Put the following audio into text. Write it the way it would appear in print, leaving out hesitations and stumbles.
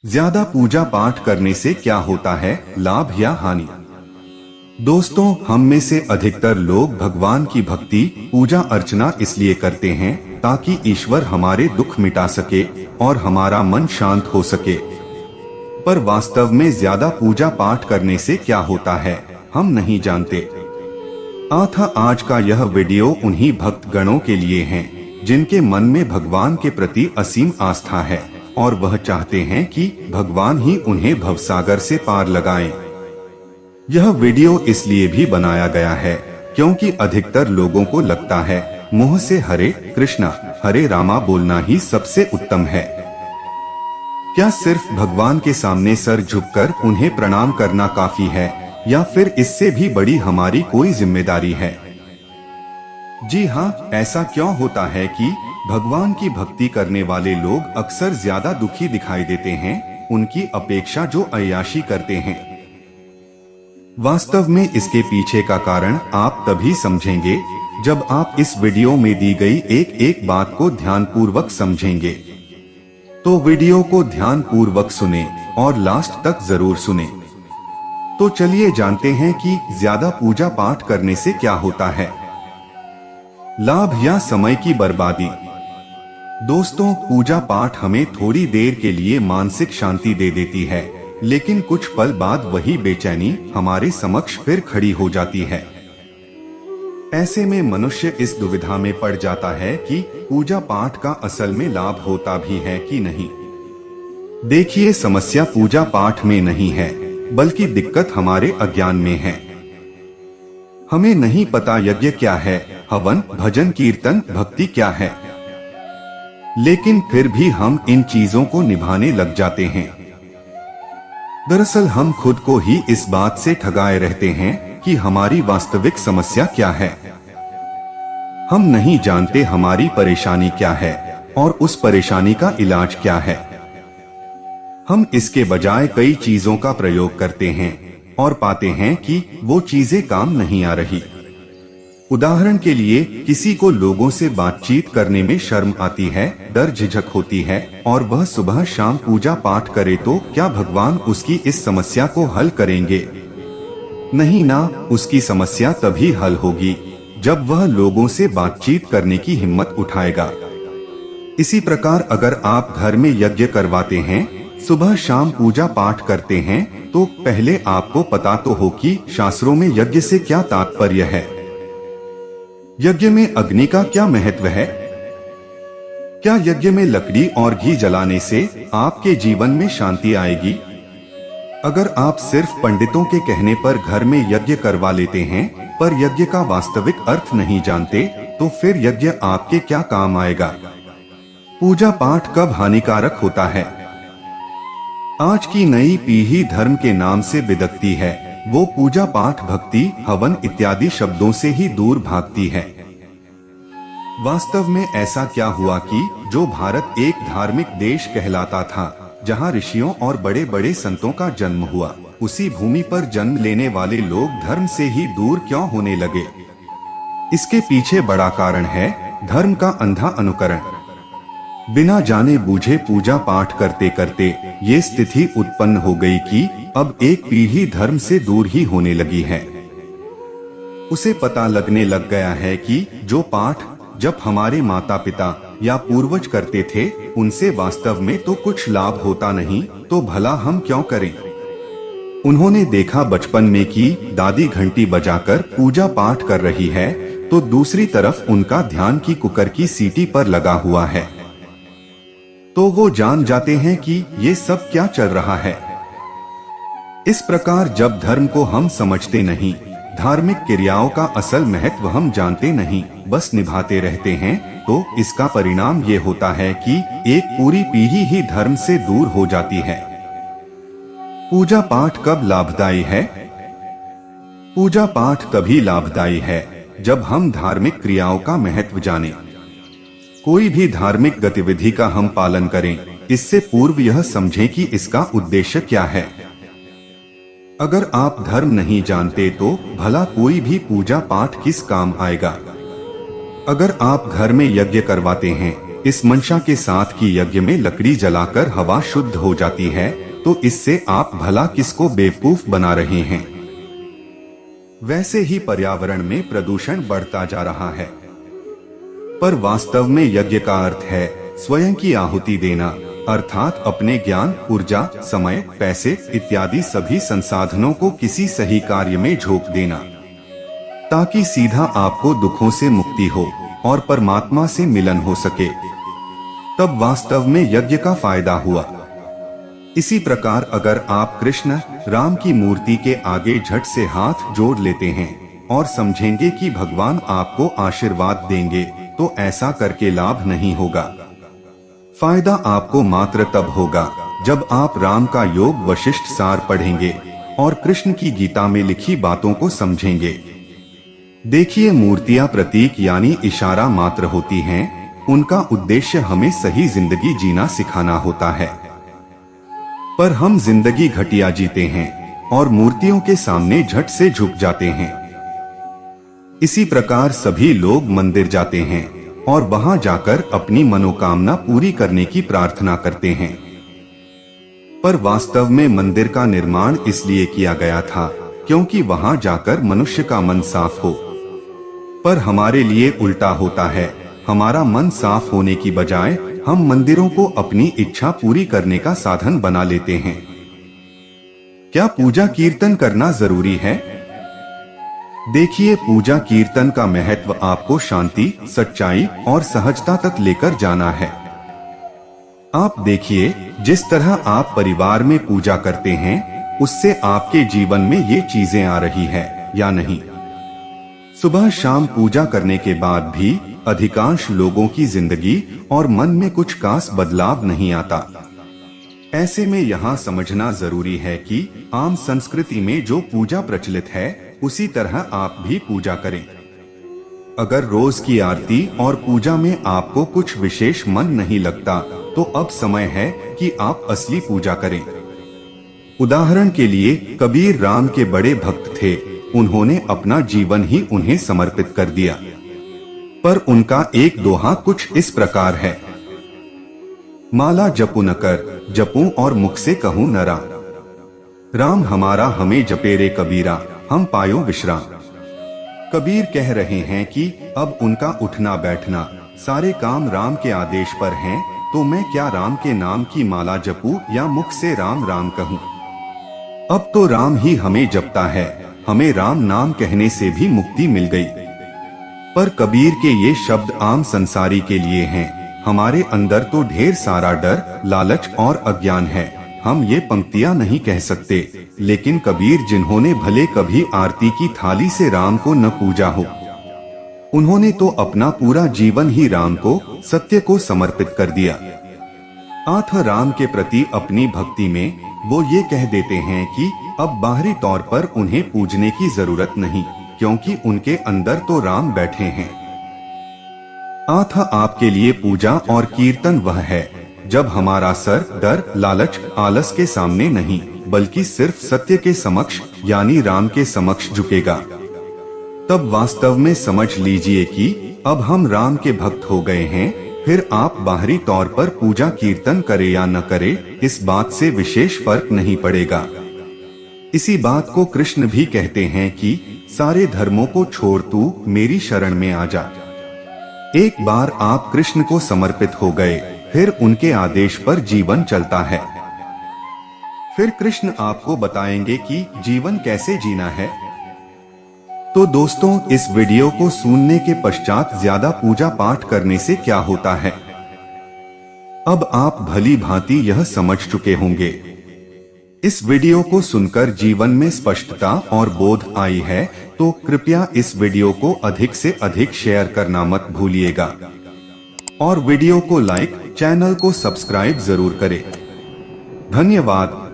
ज्यादा पूजा पाठ करने से क्या होता है, लाभ या हानि। दोस्तों, हम में से अधिकतर लोग भगवान की भक्ति पूजा अर्चना इसलिए करते हैं ताकि ईश्वर हमारे दुख मिटा सके और हमारा मन शांत हो सके। पर वास्तव में ज्यादा पूजा पाठ करने से क्या होता है, हम नहीं जानते। आज का यह वीडियो उन्हीं भक्त गणों के लिए है जिनके मन में भगवान के प्रति असीम आस्था है और वह चाहते हैं कि भगवान ही उन्हें भवसागर से पार लगाएं। यह वीडियो इसलिए भी बनाया गया है क्योंकि अधिकतर लोगों को लगता है मुंह से हरे कृष्णा हरे रामा बोलना ही सबसे उत्तम है। क्या सिर्फ भगवान के सामने सर झुककर उन्हें प्रणाम करना काफी है या फिर इससे भी बड़ी हमारी कोई जिम्मेदारी है? जी हाँ, ऐसा क्यों होता है कि भगवान की भक्ति करने वाले लोग अक्सर ज्यादा दुखी दिखाई देते हैं उनकी अपेक्षा जो अय्याशी करते हैं? वास्तव में इसके पीछे का कारण आप तभी समझेंगे जब आप इस वीडियो में दी गई एक एक बात को ध्यानपूर्वक समझेंगे। तो वीडियो को ध्यानपूर्वक सुने और लास्ट तक जरूर सुने। तो चलिए जानते हैं कि ज्यादा पूजा पाठ करने से क्या होता है। लाभ या समय की बर्बादी। दोस्तों, पूजा पाठ हमें थोड़ी देर के लिए मानसिक शांति दे देती है, लेकिन कुछ पल बाद वही बेचैनी हमारे समक्ष फिर खड़ी हो जाती है। ऐसे में मनुष्य इस दुविधा में पड़ जाता है कि पूजा पाठ का असल में लाभ होता भी है कि नहीं। देखिए, समस्या पूजा पाठ में नहीं है बल्कि दिक्कत हमारे अज्ञान में है। हमें नहीं पता यज्ञ क्या है, हवन भजन कीर्तन भक्ति क्या है, लेकिन फिर भी हम इन चीजों को निभाने लग जाते हैं। दरअसल हम खुद को ही इस बात से ठगाए रहते हैं कि हमारी वास्तविक समस्या क्या है। हम नहीं जानते हमारी परेशानी क्या है और उस परेशानी का इलाज क्या है। हम इसके बजाय कई चीजों का प्रयोग करते हैं और पाते हैं कि वो चीजें काम नहीं आ रही। उदाहरण के लिए, किसी को लोगों से बातचीत करने में शर्म आती है, डर झिझक होती है और वह सुबह शाम पूजा पाठ करे तो क्या भगवान उसकी इस समस्या को हल करेंगे? नहीं ना, उसकी समस्या तभी हल होगी जब वह लोगों से बातचीत करने की हिम्मत उठाएगा। इसी प्रकार अगर आप घर में यज्ञ करवाते हैं, सुबह शाम पूजा पाठ करते हैं, तो पहले आपको पता तो हो कि शास्त्रों में यज्ञ से क्या तात्पर्य है। यज्ञ में अग्नि का क्या महत्व है? क्या यज्ञ में लकड़ी और घी जलाने से आपके जीवन में शांति आएगी? अगर आप सिर्फ पंडितों के कहने पर घर में यज्ञ करवा लेते हैं पर यज्ञ का वास्तविक अर्थ नहीं जानते, तो फिर यज्ञ आपके क्या काम आएगा? पूजा पाठ कब हानिकारक होता है? आज की नई पीढ़ी धर्म के नाम से बिदकती है, वो पूजा पाठ भक्ति हवन इत्यादि शब्दों से ही दूर भागती है। वास्तव में ऐसा क्या हुआ कि जो भारत एक धार्मिक देश कहलाता था, जहां ऋषियों और बड़े बड़े संतों का जन्म हुआ, उसी भूमि पर जन्म लेने वाले लोग धर्म से ही दूर क्यों होने लगे? इसके पीछे बड़ा कारण है धर्म का अंधा अनुकरण। बिना जाने बूझे पूजा पाठ करते करते ये स्थिति उत्पन्न हो गई कि अब एक पीढ़ी धर्म से दूर ही होने लगी है। उसे पता लगने लग गया है कि जो पाठ जब हमारे माता पिता या पूर्वज करते थे, उनसे वास्तव में तो कुछ लाभ होता नहीं, तो भला हम क्यों करें? उन्होंने देखा बचपन में कि दादी घंटी बजाकर पूजा पाठ कर रही है, तो दूसरी तरफ उनका ध्यान की कुकर की सीटी पर लगा हुआ है, तो वो जान जाते हैं कि ये सब क्या चल रहा है। इस प्रकार जब धर्म को हम समझते नहीं, धार्मिक क्रियाओं का असल महत्व हम जानते नहीं, बस निभाते रहते हैं, तो इसका परिणाम ये होता है कि एक पूरी पीढ़ी ही धर्म से दूर हो जाती है। पूजा पाठ कब लाभदायी है? पूजा पाठ तभी लाभदायी है जब हम धार्मिक क्रियाओं का महत्व जानें। कोई भी धार्मिक गतिविधि का हम पालन करें, इससे पूर्व यह समझें कि इसका उद्देश्य क्या है। अगर आप धर्म नहीं जानते तो भला कोई भी पूजा पाठ किस काम आएगा? अगर आप घर में यज्ञ करवाते हैं इस मंशा के साथ कि यज्ञ में लकड़ी जलाकर हवा शुद्ध हो जाती है, तो इससे आप भला किसको बेवकूफ बना रहे हैं। वैसे ही पर्यावरण में प्रदूषण बढ़ता जा रहा है, पर वास्तव में यज्ञ का अर्थ है स्वयं की आहुति देना, अर्थात अपने ज्ञान, ऊर्जा, समय, पैसे इत्यादि सभी संसाधनों को किसी सही कार्य में झोंक देना, ताकि सीधा आपको दुखों से मुक्ति हो और परमात्मा से मिलन हो सके। तब वास्तव में यज्ञ का फायदा हुआ। इसी प्रकार अगर आप कृष्ण राम की मूर्ति के आगे झट से हाथ जोड़ लेते हैं और समझेंगे कि भगवान आपको आशीर्वाद देंगे, तो ऐसा करके लाभ नहीं होगा। फायदा आपको मात्र तब होगा जब आप राम का योग वशिष्ठ सार पढ़ेंगे और कृष्ण की गीता में लिखी बातों को समझेंगे। देखिए, मूर्तियां प्रतीक यानी इशारा मात्र होती हैं, उनका उद्देश्य हमें सही जिंदगी जीना सिखाना होता है। पर हम जिंदगी घटिया जीते हैं और मूर्तियों के सामने झट से झुक जाते हैं। इसी प्रकार सभी लोग मंदिर जाते हैं और वहां जाकर अपनी मनोकामना पूरी करने की प्रार्थना करते हैं। पर वास्तव में मंदिर का निर्माण इसलिए किया गया था क्योंकि वहां जाकर मनुष्य का मन साफ हो। पर हमारे लिए उल्टा होता है, हमारा मन साफ होने की बजाय हम मंदिरों को अपनी इच्छा पूरी करने का साधन बना लेते हैं। क्या पूजा कीर्तन करना जरूरी है? देखिए, पूजा कीर्तन का महत्व आपको शांति, सच्चाई और सहजता तक लेकर जाना है। आप देखिए, जिस तरह आप परिवार में पूजा करते हैं, उससे आपके जीवन में ये चीजें आ रही है या नहीं। सुबह शाम पूजा करने के बाद भी अधिकांश लोगों की जिंदगी और मन में कुछ खास बदलाव नहीं आता। ऐसे में यहाँ समझना जरूरी है कि आम संस्कृति में जो पूजा प्रचलित है, उसी तरह आप भी पूजा करें। अगर रोज की आरती और पूजा में आपको कुछ विशेष मन नहीं लगता, तो अब समय है कि आप असली पूजा करें। उदाहरण के लिए, कबीर राम के बड़े भक्त थे। उन्होंने अपना जीवन ही उन्हें समर्पित कर दिया। पर उनका एक दोहा कुछ इस प्रकार है, माला जपू न कर, जपूं और मुख से कहूं नरा। राम हमारा हमें जपे रे कबीरा, हम पायो विश्राम। कबीर कह रहे हैं कि अब उनका उठना बैठना सारे काम राम के आदेश पर हैं, तो मैं क्या राम के नाम की माला जपूं या मुख से राम राम कहूं। अब तो राम ही हमें जपता है, हमें राम नाम कहने से भी मुक्ति मिल गई। पर कबीर के ये शब्द आम संसारी के लिए हैं। हमारे अंदर तो ढेर सारा डर, लालच और अज्ञान है, हम ये पंक्तियां नहीं कह सकते। लेकिन कबीर, जिन्होंने भले कभी आरती की थाली से राम को न पूजा हो, उन्होंने तो अपना पूरा जीवन ही राम को, सत्य को समर्पित कर दिया। आठ राम के प्रति अपनी भक्ति में वो ये कह देते हैं कि अब बाहरी तौर पर उन्हें पूजने की जरूरत नहीं, क्योंकि उनके अंदर तो राम बैठे हैं। आठ आपके लिए पूजा और कीर्तन वह है जब हमारा सर डर, लालच, आलस के सामने नहीं, बल्कि सिर्फ सत्य के समक्ष यानी राम के समक्ष झुकेगा। तब वास्तव में समझ लीजिए कि अब हम राम के भक्त हो गए हैं। फिर आप बाहरी तौर पर पूजा कीर्तन करे या न करे, इस बात से विशेष फर्क नहीं पड़ेगा। इसी बात को कृष्ण भी कहते हैं कि सारे धर्मों को छोड़ तू मेरी शरण में आ जा। एक बार आप कृष्ण को समर्पित हो गए, फिर उनके आदेश पर जीवन चलता है। फिर कृष्ण आपको बताएंगे कि जीवन कैसे जीना है। तो दोस्तों, इस वीडियो को सुनने के पश्चात ज्यादा पूजा पाठ करने से क्या होता है, अब आप भली भांति यह समझ चुके होंगे। इस वीडियो को सुनकर जीवन में स्पष्टता और बोध आई है, तो कृपया इस वीडियो को अधिक से अधिक शेयर करना मत भूलिएगा और वीडियो को लाइक, चैनल को सब्सक्राइब जरूर करें। धन्यवाद।